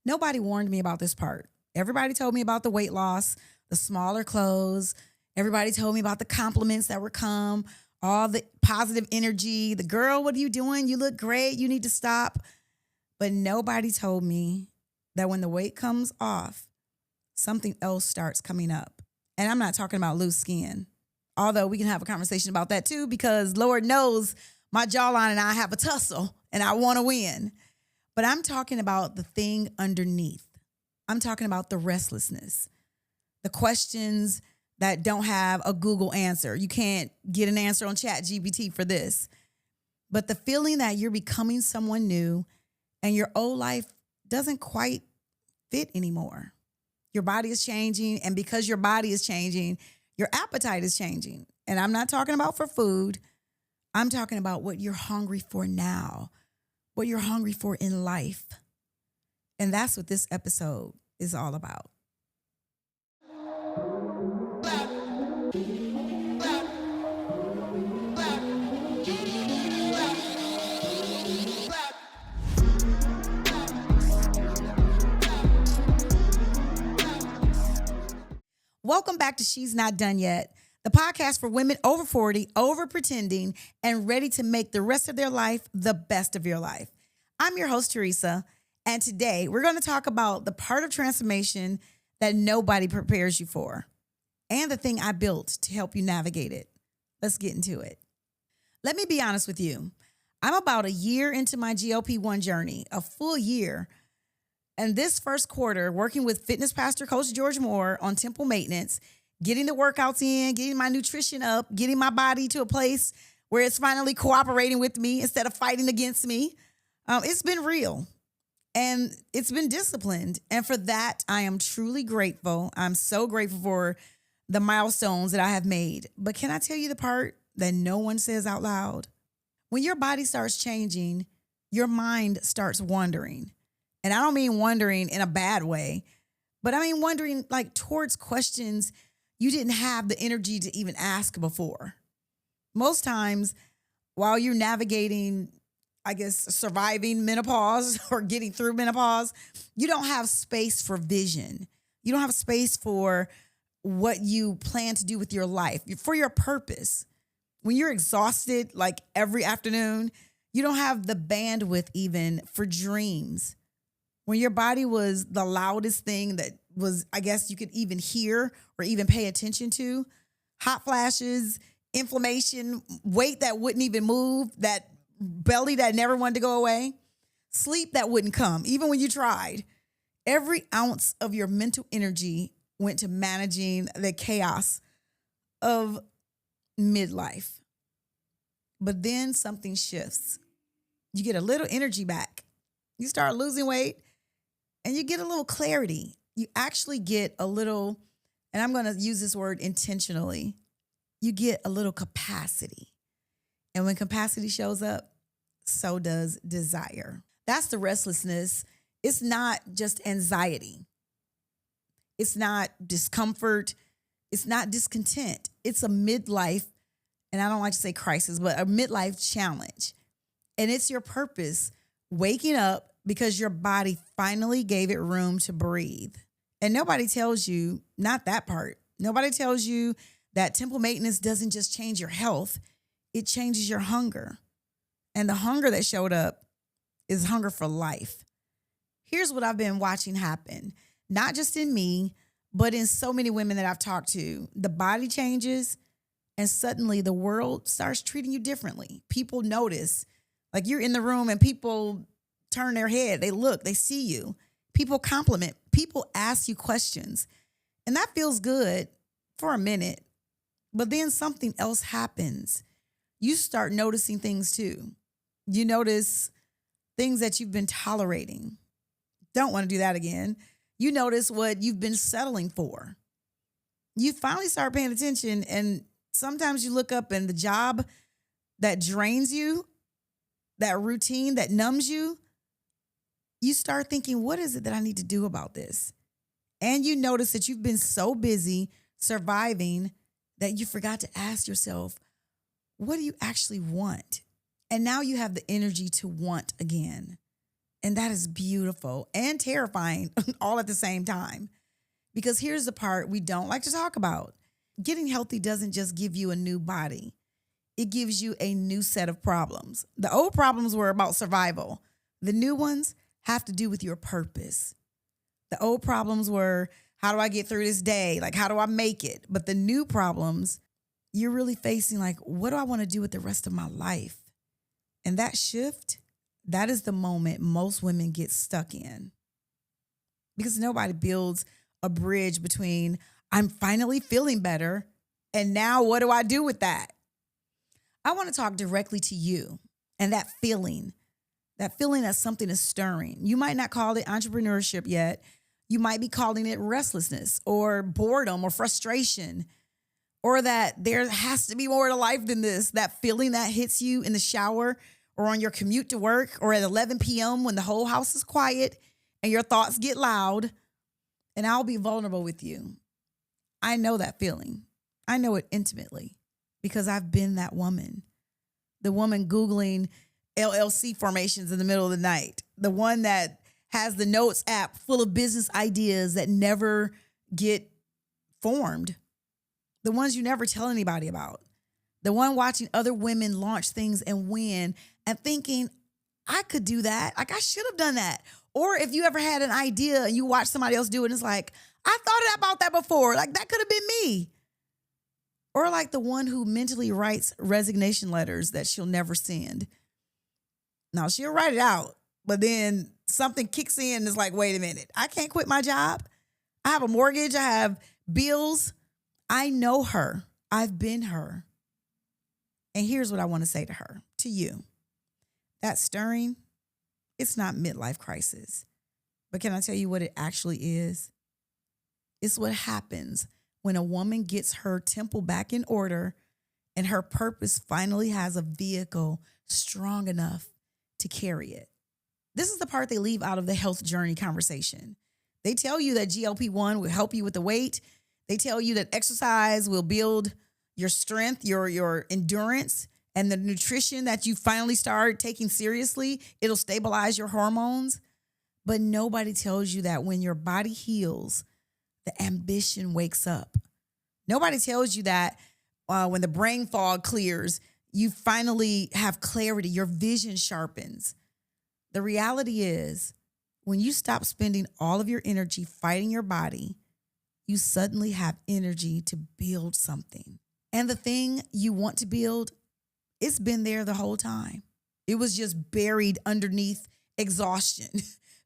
Nobody warned me about this part. Everybody told me about the weight loss, the smaller clothes. Everybody told me about the compliments that would come, all the positive energy. The girl, what are you doing? You look great. You need to stop. But nobody told me that when the weight comes off, something else starts coming up. And I'm not talking about loose skin, although we can have a conversation about that too, because Lord knows my jawline and I have a tussle and I want to win. But I'm talking about the thing underneath. I'm talking about the restlessness, the questions that don't have a Google answer. You can't get an answer on ChatGPT for this. But the feeling that you're becoming someone new and your old life doesn't quite fit anymore. Your body is changing, and because your body is changing, your appetite is changing. And I'm not talking about for food. I'm talking about what you're hungry for now, what you're hungry for in life. And that's what this episode is all about. Welcome back to She's Not Done Yet, the podcast for women over 40, over pretending, and ready to make the rest of their life the best of your life. I'm your host, Teresa, and today we're going to talk about the part of transformation that nobody prepares you for and the thing I built to help you navigate it. Let's get into it. Let me be honest with you. I'm about a year into my GLP-1 journey, a full year. And this first quarter, working with fitness pastor Coach George Moore on temple maintenance, getting the workouts in, getting my nutrition up, getting my body to a place where it's finally cooperating with me instead of fighting against me. It's been real and it's been disciplined. And for that, I am truly grateful. I'm so grateful for the milestones that I have made. But can I tell you the part that no one says out loud? When your body starts changing, your mind starts wandering. And I don't mean wondering in a bad way, but I mean wondering like towards questions you didn't have the energy to even ask before. Most times while you're navigating, I guess, surviving menopause or getting through menopause, you don't have space for vision. You don't have space for what you plan to do with your life, for your purpose. When you're exhausted, like every afternoon, you don't have the bandwidth even for dreams. When your body was the loudest thing that was, I guess you could even hear or even pay attention to, hot flashes, inflammation, weight that wouldn't even move, that belly that never wanted to go away, sleep that wouldn't come, even when you tried. Every ounce of your mental energy went to managing the chaos of midlife. But then something shifts. You get a little energy back. You start losing weight. And you get a little clarity. You actually get a little, and I'm going to use this word intentionally, you get a little capacity. And when capacity shows up, so does desire. That's the restlessness. It's not just anxiety. It's not discomfort. It's not discontent. It's a midlife, and I don't like to say crisis, but a midlife challenge. And it's your purpose waking up because your body finally gave it room to breathe. And nobody tells you, not that part. Nobody tells you that temple maintenance doesn't just change your health. It changes your hunger. And the hunger that showed up is hunger for life. Here's what I've been watching happen, not just in me, but in so many women that I've talked to. The body changes and suddenly the world starts treating you differently. People notice, like you're in the room and people turn their head, they look, they see you. People compliment, people ask you questions. And that feels good for a minute. But then something else happens. You start noticing things too. You notice things that you've been tolerating. Don't want to do that again. You notice what you've been settling for. You finally start paying attention, and sometimes you look up and the job that drains you, that routine that numbs you, you start thinking, what is it that I need to do about this? And you notice that you've been so busy surviving that you forgot to ask yourself, what do you actually want? And now you have the energy to want again. And that is beautiful and terrifying all at the same time. Because here's the part we don't like to talk about. Getting healthy doesn't just give you a new body. It gives you a new set of problems. The old problems were about survival. The new ones have to do with your purpose. The old problems were, how do I get through this day? Like, how do I make it? But the new problems, you're really facing like, what do I want to do with the rest of my life? And that shift, that is the moment most women get stuck in. Because nobody builds a bridge between, I'm finally feeling better, and now what do I do with that? I want to talk directly to you and that feeling that something is stirring. You might not call it entrepreneurship yet. You might be calling it restlessness or boredom or frustration, or that there has to be more to life than this. That feeling that hits you in the shower or on your commute to work or at 11 p.m. when the whole house is quiet and your thoughts get loud. And I'll be vulnerable with you. I know that feeling. I know it intimately because I've been that woman. The woman Googling LLC formations in the middle of the night. The one that has the notes app full of business ideas that never get formed. The ones you never tell anybody about. The one watching other women launch things and win and thinking, I could do that. Like, I should have done that. Or if you ever had an idea and you watch somebody else do it, and it's like, I thought about that before. Like, that could have been me. Or like the one who mentally writes resignation letters that she'll never send. Now, she'll write it out, but then something kicks in and it's like, wait a minute, I can't quit my job. I have a mortgage. I have bills. I know her. I've been her. And here's what I want to say to her, to you. That stirring, it's not midlife crisis. But can I tell you what it actually is? It's what happens when a woman gets her temple back in order and her purpose finally has a vehicle strong enough to carry it. This is the part they leave out of the health journey conversation. They tell you that GLP-1 will help you with the weight. They tell you that exercise will build your strength, your endurance, and the nutrition that you finally start taking seriously, it'll stabilize your hormones. But nobody tells you that when your body heals, the ambition wakes up. Nobody tells you that when the brain fog clears, you finally have clarity, your vision sharpens. The reality is, when you stop spending all of your energy fighting your body, you suddenly have energy to build something. And the thing you want to build, it's been there the whole time. It was just buried underneath exhaustion.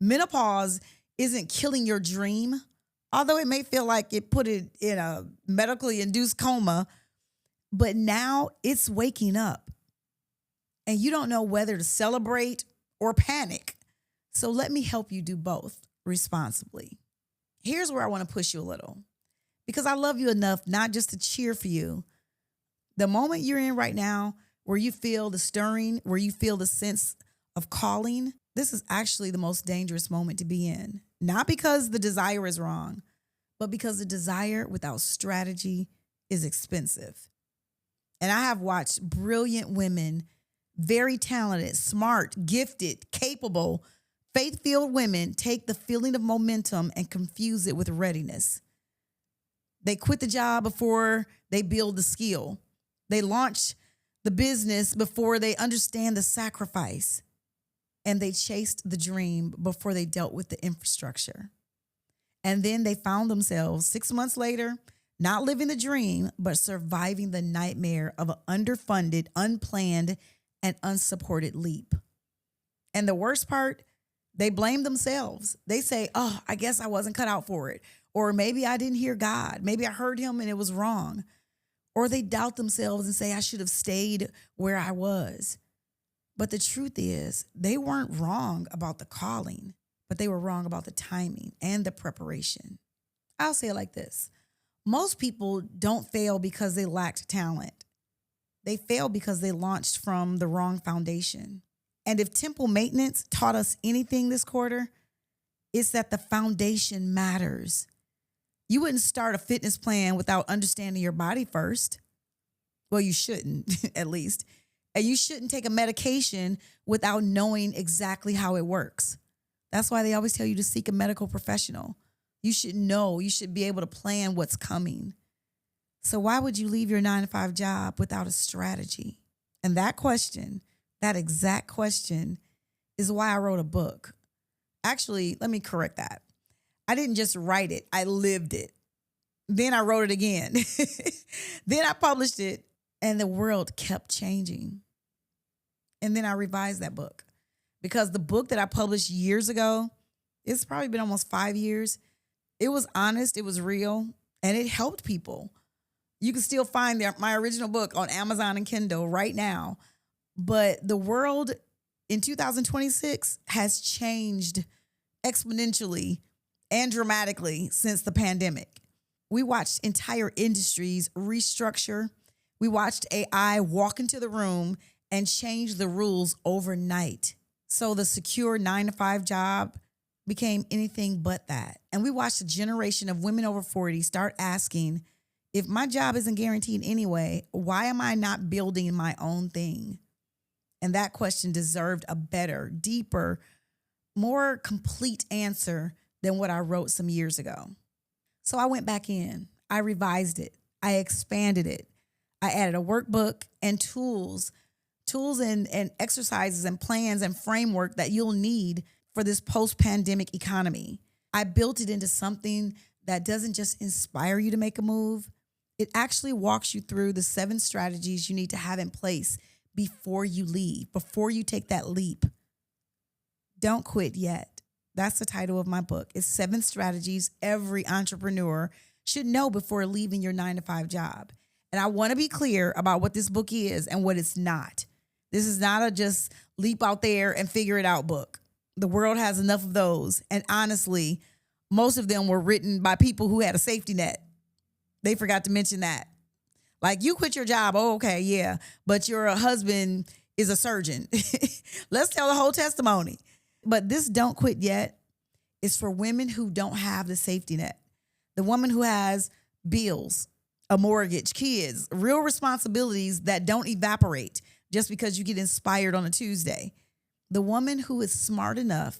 Menopause isn't killing your dream, although it may feel like it put it in a medically induced coma, but now it's waking up. And you don't know whether to celebrate or panic. So let me help you do both responsibly. Here's where I want to push you a little, because I love you enough not just to cheer for you. The moment you're in right now, where you feel the stirring, where you feel the sense of calling, this is actually the most dangerous moment to be in. Not because the desire is wrong, but because the desire without strategy is expensive. And I have watched brilliant women, very talented, smart, gifted, capable, faith-filled women take the feeling of momentum and confuse it with readiness. They quit the job before they build the skill. They launch the business before they understand the sacrifice. And they chased the dream before they dealt with the infrastructure. And then they found themselves 6 months later, not living the dream, but surviving the nightmare of an underfunded, unplanned, and unsupported leap. And the worst part, they blame themselves. They say, oh, I guess I wasn't cut out for it. Or maybe I didn't hear God. Maybe I heard him and it was wrong. Or they doubt themselves and say, I should have stayed where I was. But the truth is, they weren't wrong about the calling, but they were wrong about the timing and the preparation. I'll say it like this. Most people don't fail because they lacked talent. They fail because they launched from the wrong foundation. And if temple maintenance taught us anything this quarter, it's that the foundation matters. You wouldn't start a fitness plan without understanding your body first. Well, you shouldn't, at least. And you shouldn't take a medication without knowing exactly how it works. That's why they always tell you to seek a medical professional. You should know, you should be able to plan what's coming. So why would you leave your 9-to-5 job without a strategy? And that question, that exact question, is why I wrote a book. Actually, let me correct that. I didn't just write it, I lived it. Then I wrote it again. Then I published it, and the world kept changing. And then I revised that book. Because the book that I published years ago, it's probably been almost 5 years. It was honest, it was real, and it helped people. You can still find my original book on Amazon and Kindle right now. But the world in 2026 has changed exponentially and dramatically since the pandemic. We watched entire industries restructure. We watched AI walk into the room and change the rules overnight. So the secure 9-to-5 job became anything but that. And we watched a generation of women over 40 start asking, if my job isn't guaranteed anyway, why am I not building my own thing? And that question deserved a better, deeper, more complete answer than what I wrote some years ago. So I went back in, I revised it, I expanded it. I added a workbook and tools and exercises and plans and framework that you'll need for this post-pandemic economy. I built it into something that doesn't just inspire you to make a move. It actually walks you through the 7 strategies you need to have in place before you leave, before you take that leap. Don't quit yet. That's the title of my book. It's 7 strategies every entrepreneur should know before leaving your 9-to-5 job. And I want to be clear about what this book is and what it's not. This is not a just leap out there and figure it out book. The world has enough of those. And honestly, most of them were written by people who had a safety net. They forgot to mention that. Like, you quit your job, oh, okay, yeah, but your husband is a surgeon. Let's tell the whole testimony. But this don't quit yet is for women who don't have the safety net. The woman who has bills, a mortgage, kids, real responsibilities that don't evaporate just because you get inspired on a Tuesday. The woman who is smart enough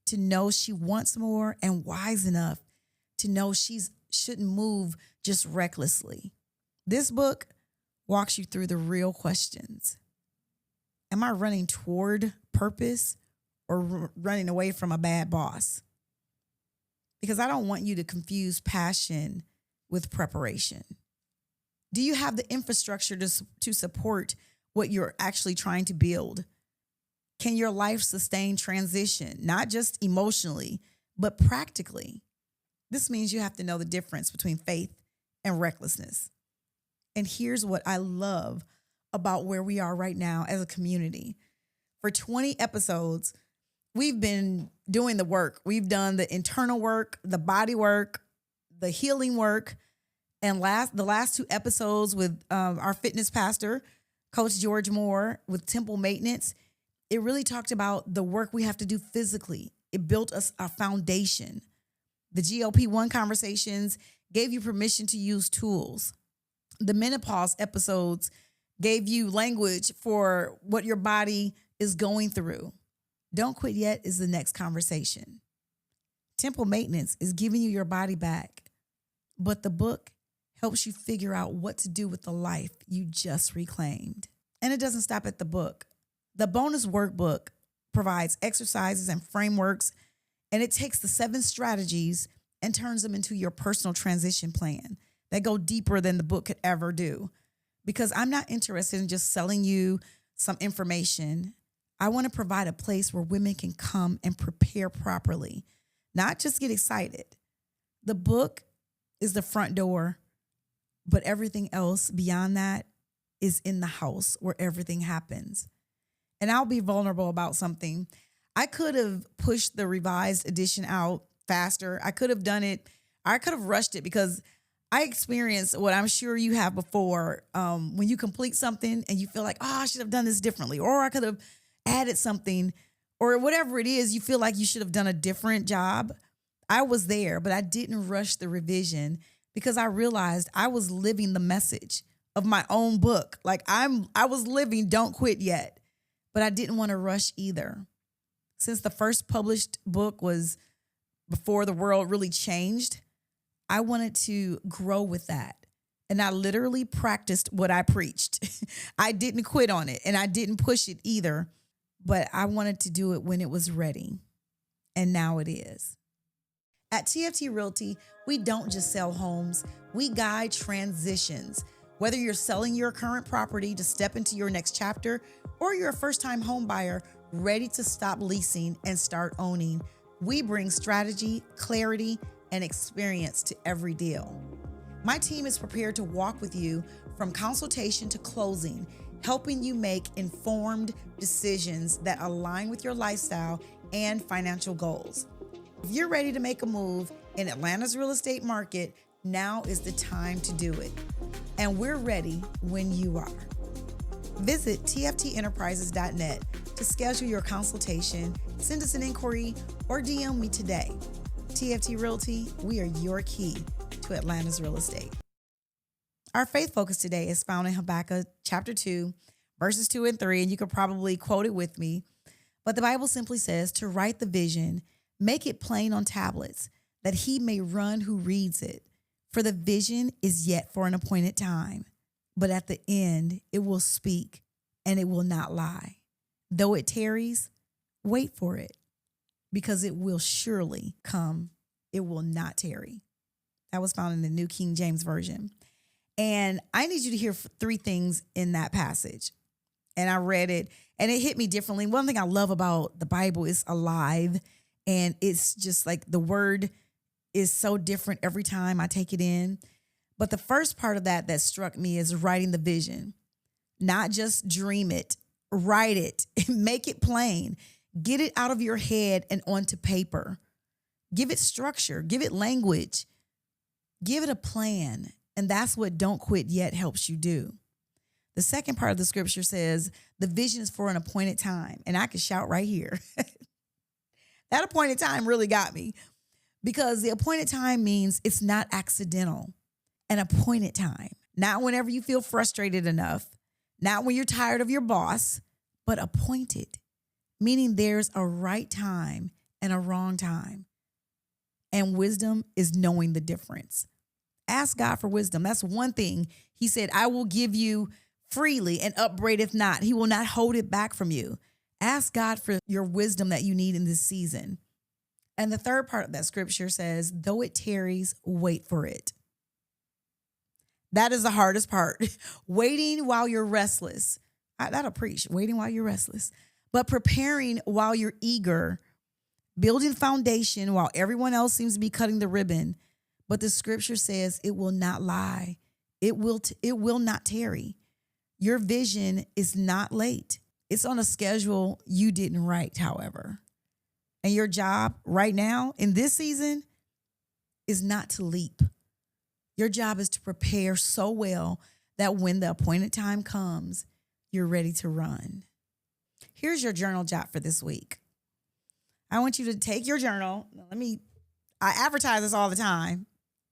to know she wants more and wise enough to know she shouldn't move just recklessly. This book walks you through the real questions. Am I running toward purpose or running away from a bad boss? Because I don't want you to confuse passion with preparation. Do you have the infrastructure to support what you're actually trying to build? Can your life sustain transition, not just emotionally, but practically? This means you have to know the difference between faith and recklessness. And here's what I love about where we are right now as a community. For 20 episodes, we've been doing the work. We've done the internal work, the body work, the healing work. And the last 2 episodes with our fitness pastor, Coach George Moore, with Temple Maintenance, it really talked about the work we have to do physically. It built us a foundation. The GLP-1 conversations gave you permission to use tools. The menopause episodes gave you language for what your body is going through. Don't quit yet is the next conversation. Temple Maintenance is giving you your body back, but the book helps you figure out what to do with the life you just reclaimed. And it doesn't stop at the book. The bonus workbook provides exercises and frameworks, and it takes the 7 strategies and turns them into your personal transition plan that go deeper than the book could ever do. Because I'm not interested in just selling you some information. I want to provide a place where women can come and prepare properly, not just get excited. The book is the front door, but everything else beyond that is in the house where everything happens. And I'll be vulnerable about something. I could have pushed the revised edition out faster. I could have done it. I could have rushed it because I experienced what I'm sure you have before. When you complete something and you feel like, oh, I should have done this differently, or I could have added something, or whatever it is, you feel like you should have done a different job. I was there, but I didn't rush the revision because I realized I was living the message of my own book. Like I was living Don't Quit Yet, but I didn't want to rush either. Since the first published book was before the world really changed, I wanted to grow with that. And I literally practiced what I preached. I didn't quit on it and I didn't push it either, but I wanted to do it when it was ready. And now it is. At TFT Realty, we don't just sell homes, we guide transitions. Whether you're selling your current property to step into your next chapter, or you're a first-time home buyer ready to stop leasing and start owning, we bring strategy, clarity, and experience to every deal. My team is prepared to walk with you from consultation to closing, helping you make informed decisions that align with your lifestyle and financial goals. If you're ready to make a move in Atlanta's real estate market, now is the time to do it. And we're ready when you are. Visit tftenterprises.net to schedule your consultation, send us an inquiry, or DM me today. TFT Realty, we are your key to Atlanta's real estate. Our faith focus today is found in Habakkuk chapter 2, verses 2 and 3, and you could probably quote it with me. But the Bible simply says to write the vision, make it plain on tablets, that he may run who reads it. For the vision is yet for an appointed time, but at the end it will speak and it will not lie. Though it tarries, wait for it, because it will surely come. It will not tarry. That was found in the New King James Version. And I need you to hear three things in that passage. And I read it and it hit me differently. One thing I love about the Bible is alive. And it's just like the word is so different every time I take it in. But the first part of that struck me is writing the vision. Not just dream it, write it, make it plain. Get it out of your head and onto paper. Give it structure, give it language, give it a plan. And that's what Don't Quit Yet helps you do. The second part of the scripture says the vision is for an appointed time. And I can shout right here. That appointed time really got me, because the appointed time means it's not accidental. An appointed time, not whenever you feel frustrated enough, not when you're tired of your boss, but appointed, meaning there's a right time and a wrong time. And wisdom is knowing the difference. Ask God for wisdom. That's one thing. He said, I will give you freely and upbraideth not. He will not hold it back from you. Ask God for your wisdom that you need in this season. And the third part of that scripture says, though it tarries, wait for it. That is the hardest part. Waiting while you're restless. That'll preach. Waiting while you're restless. But preparing while you're eager. Building foundation while everyone else seems to be cutting the ribbon. But the scripture says it will not lie. It will not tarry. Your vision is not late. It's on a schedule you didn't write, however. And your job right now in this season is not to leap. Your job is to prepare so well that when the appointed time comes, you're ready to run. Here's your journal jot for this week. I want you to take your journal. I advertise this all the time.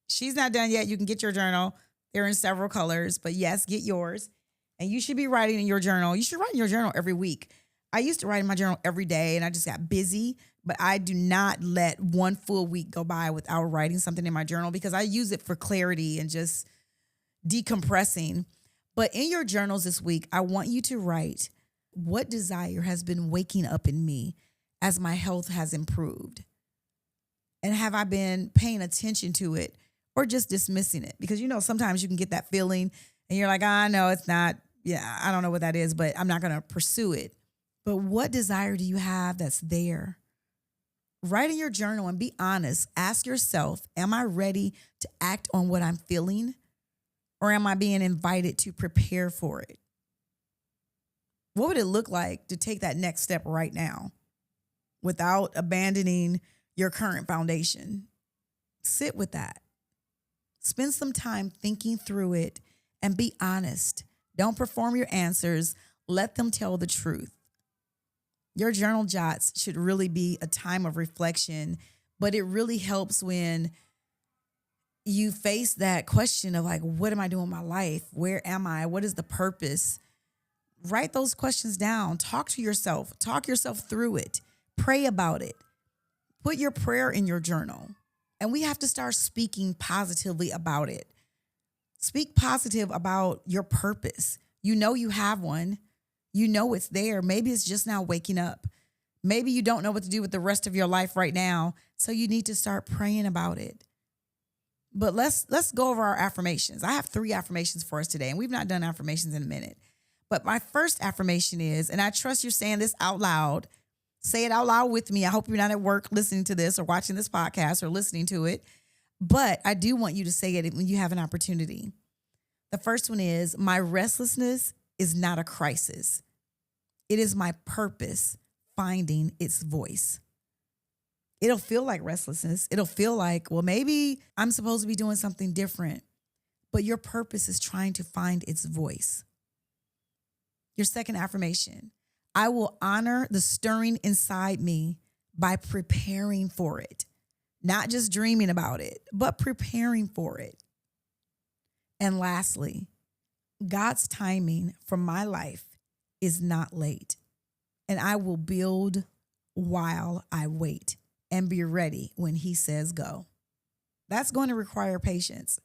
She's not done yet. You can get your journal. They're in several colors, but yes, get yours. And you should be writing in your journal. You should write in your journal every week. I used to write in my journal every day and I just got busy, but I do not let one full week go by without writing something in my journal, because I use it for clarity and just decompressing. But in your journals this week, I want you to write, what desire has been waking up in me as my health has improved? And have I been paying attention to it or just dismissing it? Because, sometimes you can get that feeling and you're like, no, it's not. Yeah, I don't know what that is, but I'm not going to pursue it. But what desire do you have that's there? Write in your journal and be honest. Ask yourself, am I ready to act on what I'm feeling? Or am I being invited to prepare for it? What would it look like to take that next step right now without abandoning your current foundation? Sit with that. Spend some time thinking through it and be honest. Don't perform your answers. Let them tell the truth. Your journal jots should really be a time of reflection, but it really helps when you face that question of like, what am I doing in my life? Where am I? What is the purpose? Write those questions down. Talk to yourself. Talk yourself through it. Pray about it. Put your prayer in your journal. And we have to start speaking positively about it. Speak positive about your purpose. You know you have one. You know it's there. Maybe it's just now waking up. Maybe you don't know what to do with the rest of your life right now. So you need to start praying about it. But let's go over our affirmations. I have 3 affirmations for us today, and we've not done affirmations in a minute. But my first affirmation is, and I trust you're saying this out loud. Say it out loud with me. I hope you're not at work listening to this or watching this podcast or listening to it. But I do want you to say it when you have an opportunity. The first one is, my restlessness is not a crisis. It is my purpose finding its voice. It'll feel like restlessness. It'll feel like, well, maybe I'm supposed to be doing something different. But your purpose is trying to find its voice. Your second affirmation, I will honor the stirring inside me by preparing for it. Not just dreaming about it, but preparing for it. And lastly, God's timing for my life is not late. And I will build while I wait and be ready when he says go. That's going to require patience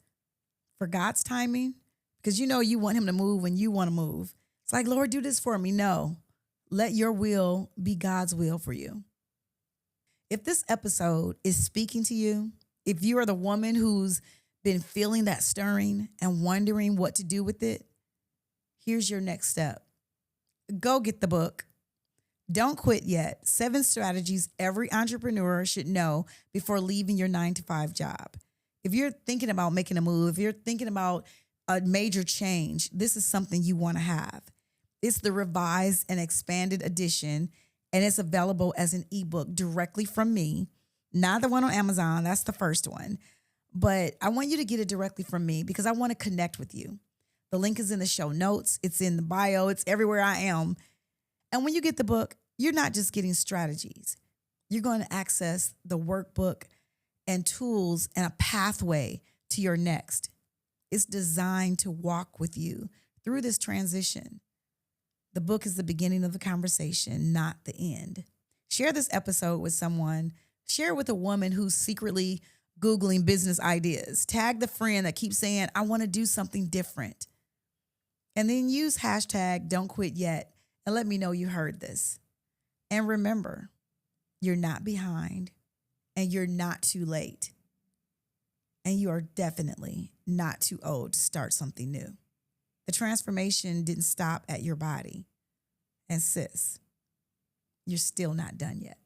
for God's timing, because you know you want him to move when you want to move. It's like, Lord, do this for me. No, let your will be God's will for you. If this episode is speaking to you, if you are the woman who's been feeling that stirring and wondering what to do with it, here's your next step. Go get the book. Don't quit yet. 7 strategies every entrepreneur should know before leaving your 9-to-5 job. If you're thinking about making a move, if you're thinking about a major change, this is something you want to have. It's the revised and expanded edition, and it's available as an ebook directly from me. Not the one on Amazon. That's the first one. But I want you to get it directly from me because I want to connect with you. The link is in the show notes. It's in the bio. It's everywhere I am. And when you get the book, you're not just getting strategies. You're going to access the workbook and tools and a pathway to your next. It's designed to walk with you through this transition. The book is the beginning of the conversation, not the end. Share this episode with someone. Share it with a woman who's secretly Googling business ideas. Tag the friend that keeps saying, I want to do something different. And then use hashtag don't quit yet and let me know you heard this. And remember, you're not behind and you're not too late. And you are definitely not too old to start something new. The transformation didn't stop at your body. And sis, you're still not done yet.